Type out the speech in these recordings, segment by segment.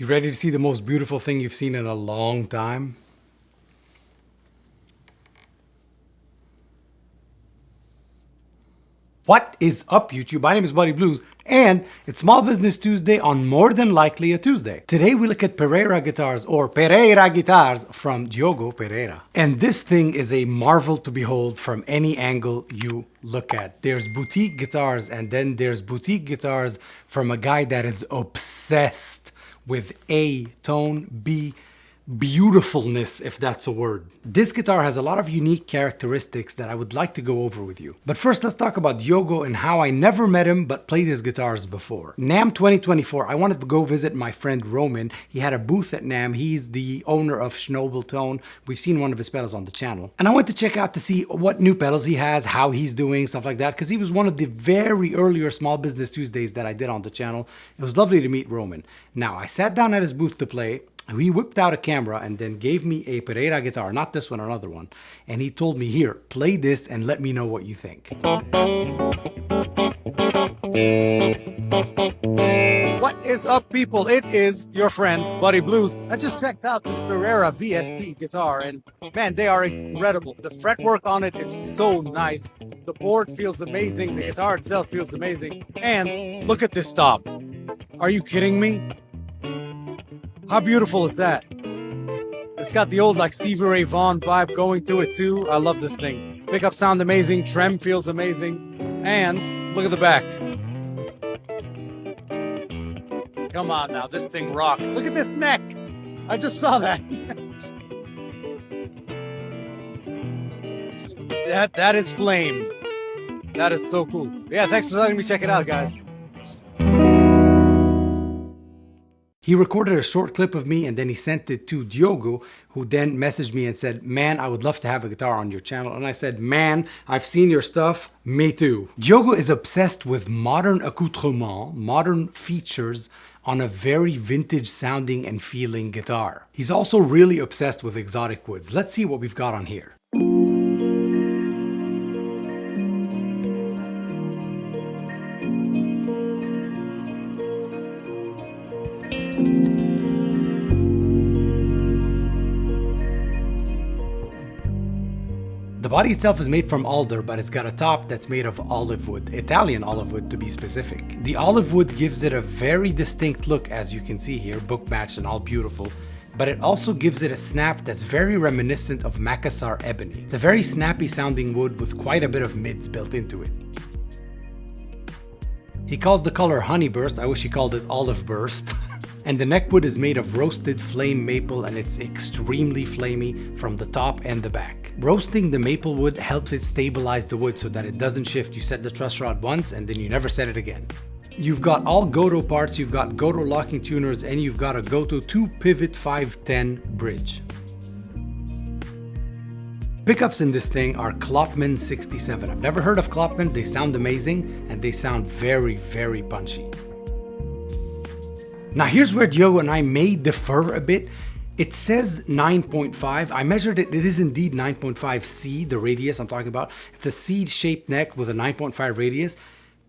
ready to see the most beautiful thing you've seen in a long time? What is up, YouTube? My name is Buddy Blues, and it's Small Business Tuesday on More Than Likely a Tuesday. Today we look at Pereira guitars, or Pereira guitars, from Diogo Pereira. And this thing is a marvel to behold from any angle you look at. There's boutique guitars, and then there's boutique guitars from a guy that is obsessed with A, tone, B, beautifulness, if that's a word. This guitar has a lot of unique characteristics that I would like to go over with you. But first, let's talk about Diogo and how I never met him but played his guitars before. NAMM 2024, I wanted to go visit my friend Roman. He had a booth at NAMM. He's the owner of Schnobel Tone. We've seen one of his pedals on the channel. And I went to check out to see what new pedals he has, how he's doing, stuff like that, because he was one of the very earlier Small Business Tuesdays that I did on the channel. It was lovely to meet Roman. Now, I sat down at his booth to play. He whipped out a camera and then gave me a Pereira guitar, not this one, another one. And he told me, here, play this and let me know what you think. What is up, people? It is your friend, Buddy Blues. I just checked out this Pereira VST guitar, and man, they are incredible. The fretwork on it is so nice. The board feels amazing. The guitar itself feels amazing. And look at this stop. Are you kidding me? How beautiful is that? It's got the old like Stevie Ray Vaughan vibe going to it too. I love this thing. Pickup sound amazing, trem feels amazing, and look at the back. Come on now, this thing rocks. Look at this neck. I just saw that. that is flame. That is so cool. Yeah, thanks for letting me check it out, guys. He recorded a short clip of me and then he sent it to Diogo, who then messaged me and said, man, I would love to have a guitar on your channel. And I said, man, I've seen your stuff. Me too. Diogo is obsessed with modern accoutrements, modern features on a very vintage sounding and feeling guitar. He's also really obsessed with exotic woods. Let's see what we've got on here. The body itself is made from alder, but it's got a top that's made of olive wood, Italian olive wood to be specific. The olive wood gives it a very distinct look, as you can see here, book matched and all beautiful, but it also gives it a snap that's very reminiscent of Makassar ebony. It's a very snappy sounding wood with quite a bit of mids built into it. He calls the color honey burst, I wish he called it olive burst. And the neckwood is made of roasted flame maple and it's extremely flamey from the top and the back. Roasting the maple wood helps it stabilize the wood so that it doesn't shift. You set the truss rod once and then you never set it again. You've got all Goto parts, you've got Goto locking tuners, and you've got a Goto 2-pivot 510 bridge. Pickups in this thing are Klopman 67. I've never heard of Klopman. They sound amazing and they sound very, very punchy. Now here's where Diogo and I may differ a bit. It says 9.5. I measured it. It is indeed 9.5 C, the radius I'm talking about. It's a C-shaped neck with a 9.5 radius.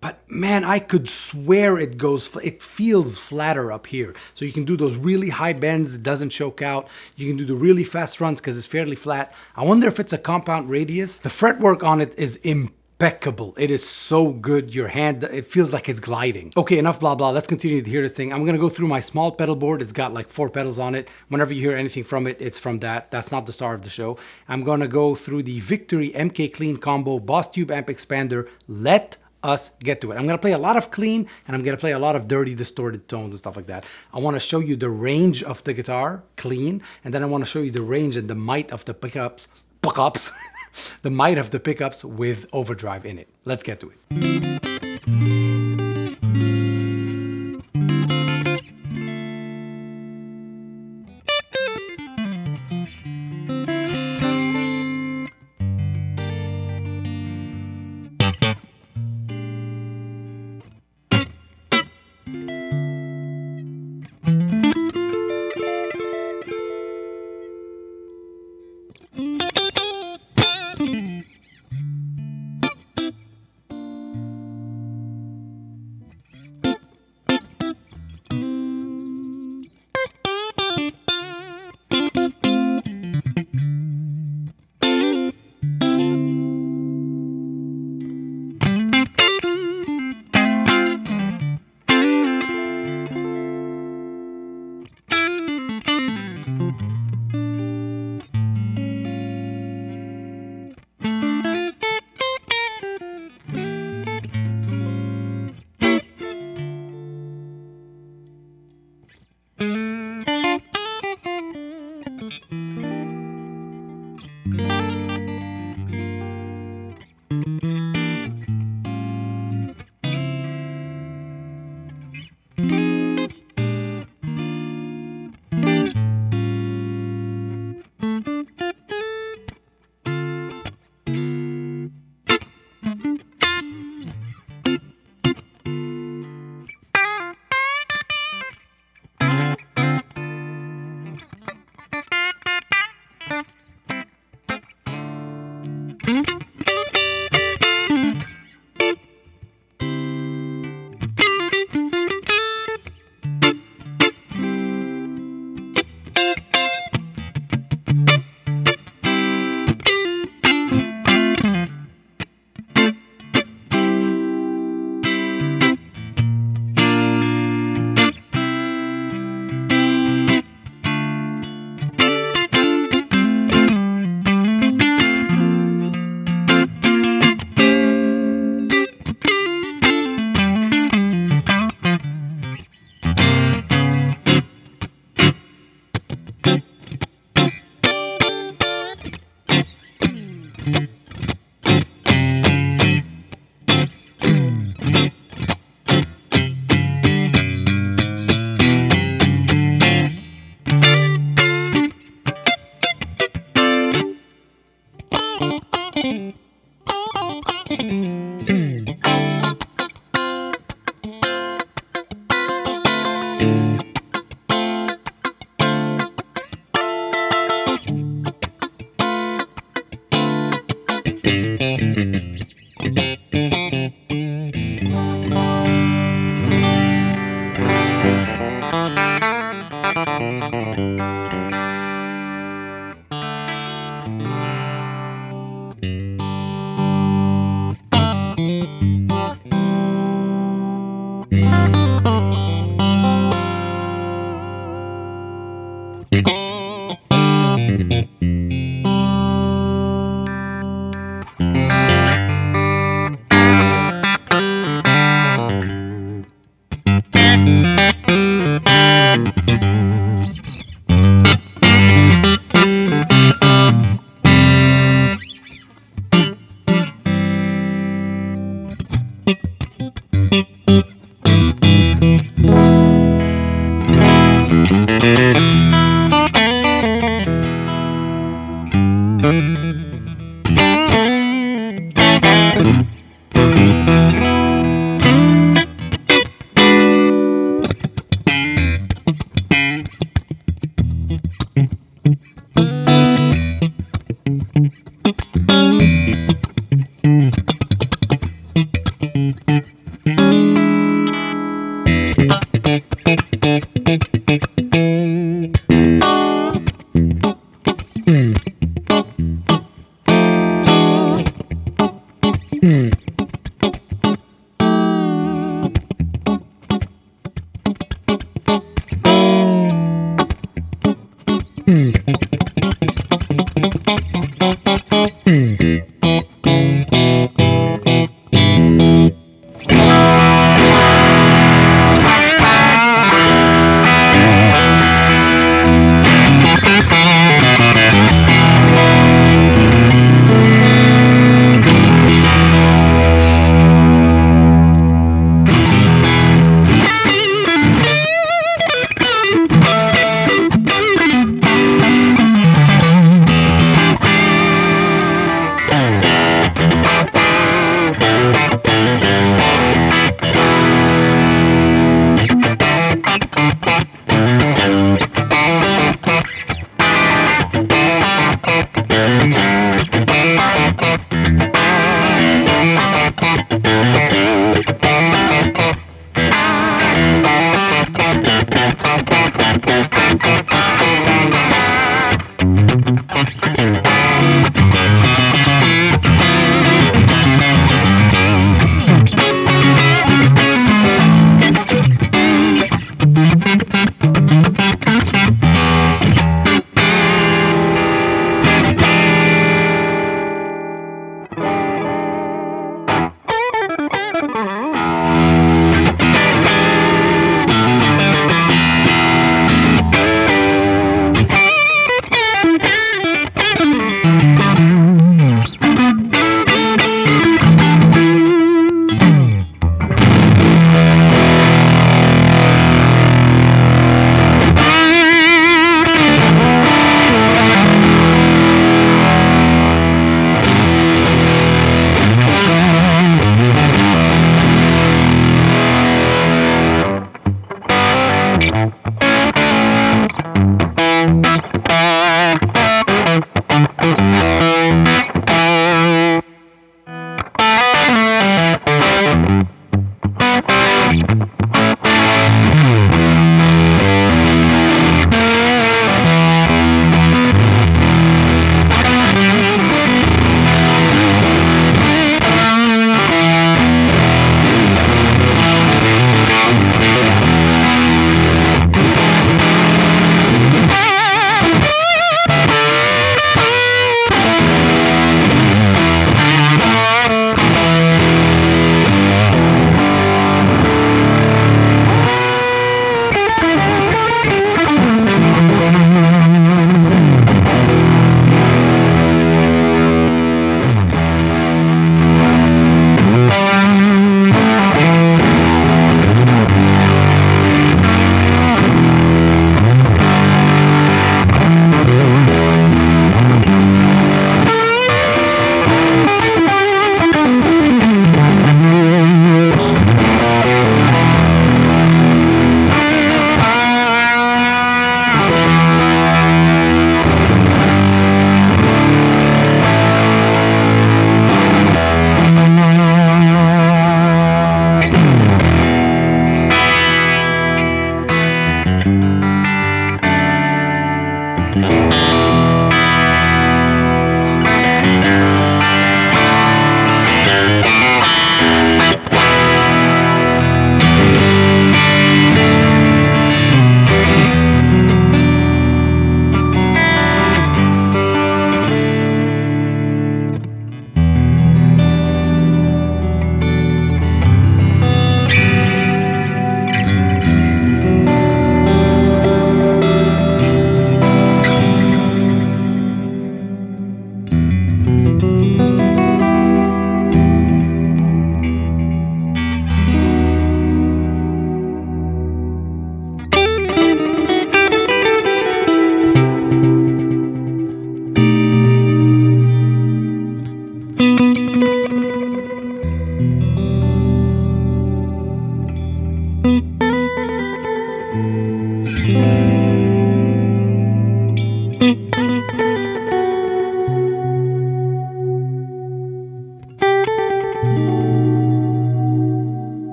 But man, I could swear it feels flatter up here. So you can do those really high bends, it doesn't choke out. You can do the really fast runs because it's fairly flat. I wonder if it's a compound radius. The fretwork on it is impeccable. It is so good. Your hand, it feels like it's gliding. Okay, enough blah blah. Let's continue to hear this thing. I'm gonna go through my small pedal board. It's got like 4 pedals on it. Whenever you hear anything from it, it's from that. That's not the star of the show. I'm gonna go through the Victory MK Clean Combo Boss Tube Amp Expander. Let us get to it. I'm gonna play a lot of clean and I'm gonna play a lot of dirty, distorted tones and stuff like that. I wanna show you the range of the guitar, clean, and then I wanna show you the range and the might of the pickups, the might of the pickups with overdrive in it. Let's get to it.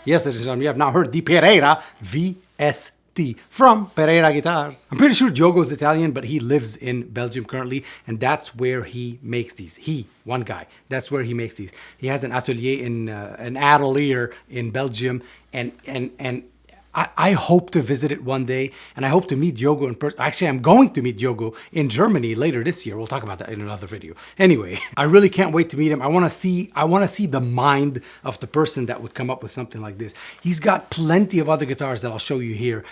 Yes, ladies and gentlemen, you have now heard the Pereira VST from Pereira Guitars. I'm pretty sure Diogo's Italian, but he lives in Belgium currently, and that's where he makes these. One guy, that's where he makes these. He has an atelier an atelier in Belgium, and I hope to visit it one day, and I hope to meet Diogo in person. Actually, I'm going to meet Diogo in Germany later this year. We'll talk about that in another video. Anyway, I really can't wait to meet him. I want to see the mind of the person that would come up with something like this. He's got plenty of other guitars that I'll show you here.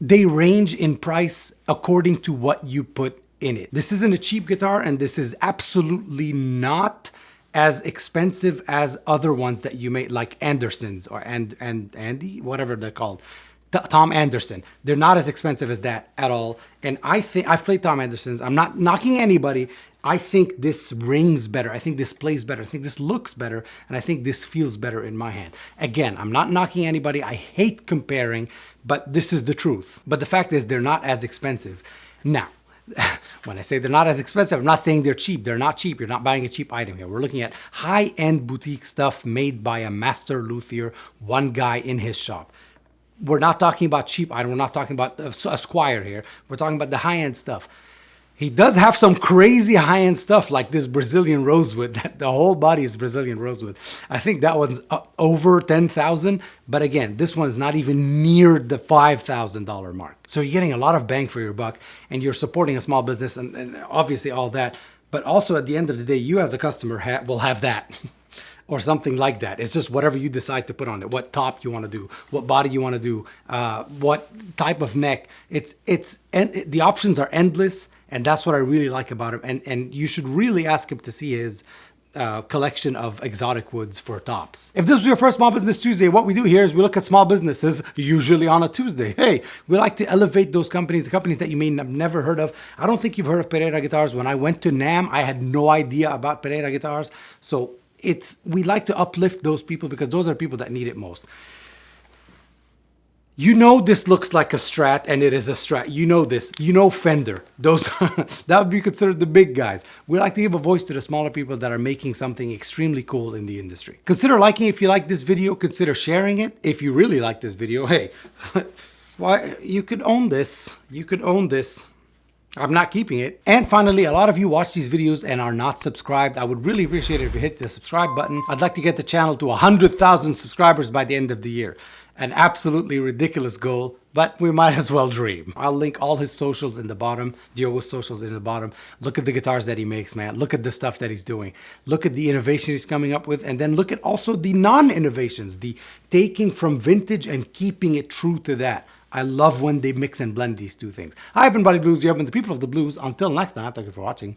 They range in price according to what you put in it. This isn't a cheap guitar, and this is absolutely not as expensive as other ones that you may like, Andersons or Andy, whatever they're called, Tom Anderson. They're not as expensive as that at all. And I think I've played Tom Andersons. I'm not knocking anybody. I think this rings better. I think this plays better. I think this looks better, and I think this feels better in my hand. Again, I'm not knocking anybody. I hate comparing, but this is the truth. But the fact is, they're not as expensive. Now, when I say they're not as expensive, I'm not saying they're cheap. They're not cheap. You're not buying a cheap item here. We're looking at high-end boutique stuff made by a master luthier, one guy in his shop. We're not talking about cheap item. We're not talking about a Squire here. We're talking about the high-end stuff. He does have some crazy high-end stuff like this Brazilian rosewood. The whole body is Brazilian rosewood. I think that one's over 10,000. But again, this one's not even near the $5,000 mark. So you're getting a lot of bang for your buck, and you're supporting a small business and obviously all that. But also at the end of the day, you as a customer will have that. Or something like that. It's just whatever you decide to put on it. What top you want to do, what body you want to do, what type of neck. The options are endless, and that's what I really like about him. And you should really ask him to see his collection of exotic woods for tops. If this was your first Small Business Tuesday, what we do here is we look at small businesses, usually on a Tuesday. Hey, we like to elevate those companies, the companies that you may have never heard of. I don't think you've heard of Pereira Guitars. When I went to NAMM, I had no idea about Pereira Guitars. So we like to uplift those people because those are people that need it most. You know this looks like a Strat, and it is a Strat. You know this. You know Fender. Those that would be considered the big guys. We like to give a voice to the smaller people that are making something extremely cool in the industry. Consider liking if you like this video. Consider sharing it if you really like this video. Hey, why you could own this. You could own this. I'm not keeping it. And finally, a lot of you watch these videos and are not subscribed. I would really appreciate it if you hit the subscribe button. I'd like to get the channel to 100,000 subscribers by the end of the year. An absolutely ridiculous goal, but we might as well dream. I'll link all his socials in the bottom, Diogo's socials in the bottom. Look at the guitars that he makes, man. Look at the stuff that he's doing. Look at the innovation he's coming up with, and then look at also the non-innovations, the taking from vintage and keeping it true to that. I love when they mix and blend these two things. I've been Buddy Blues. You have been the people of the blues. Until next time, thank you for watching.